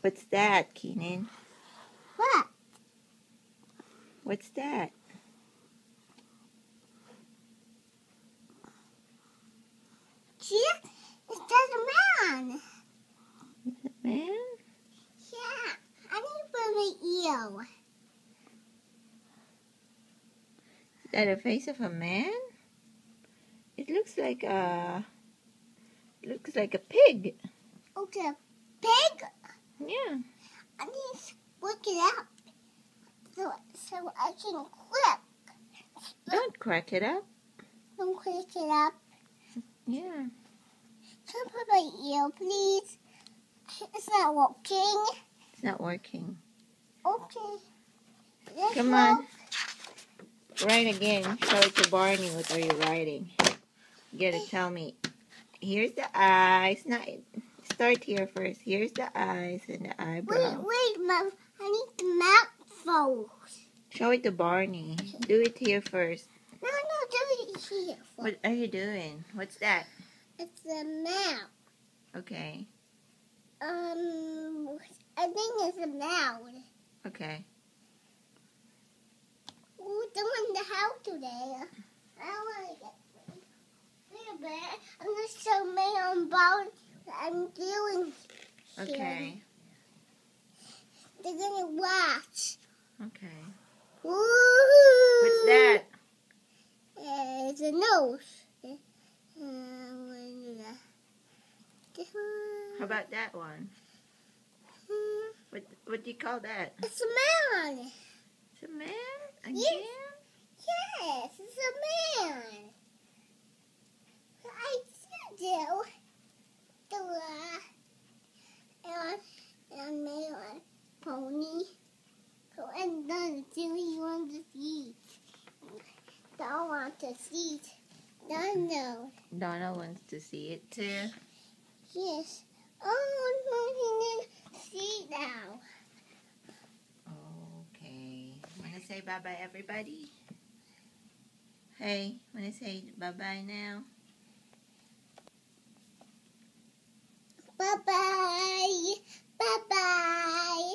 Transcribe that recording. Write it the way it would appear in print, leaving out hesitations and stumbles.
What's that, Keenan? What? What's that? See? It's just a man. Man? Yeah. I need to put my ear. Is that a face of a man? It looks like a pig. Okay. Pig? Yeah. I need to look it up so I can click. Don't crack it up. Don't click it up. Yeah. Can I put my ear, please? It's not working. It's not working. Okay. Let's Come go. on. Write again. Show it to Barney. What are you writing? You gotta tell me. Here's the eyes. Not start here first. Here's the eyes and the eyebrow. Wait, Mom. I need the map first. Show it to Barney. Do it here first. No, do it here first. What are you doing? What's that? It's a map. Okay. I think it's a map. Okay. We're doing the house today. I don't want to get wait a minute. I'm going to show me on board I'm doing here. Okay. They're going to watch. Okay. Woo-hoo! What's that? It's a nose. How about that one? What do you call that? It's a man. It's a man? Again? Yes, it's a man. I do. And man, pony. And then do you want to see? Don't want to see it. No. Donna wants to see it too. Yes. Oh, I'm going to see now. Okay. Want to say bye-bye, everybody? Hey, want to say bye-bye now? Bye-bye. Bye-bye.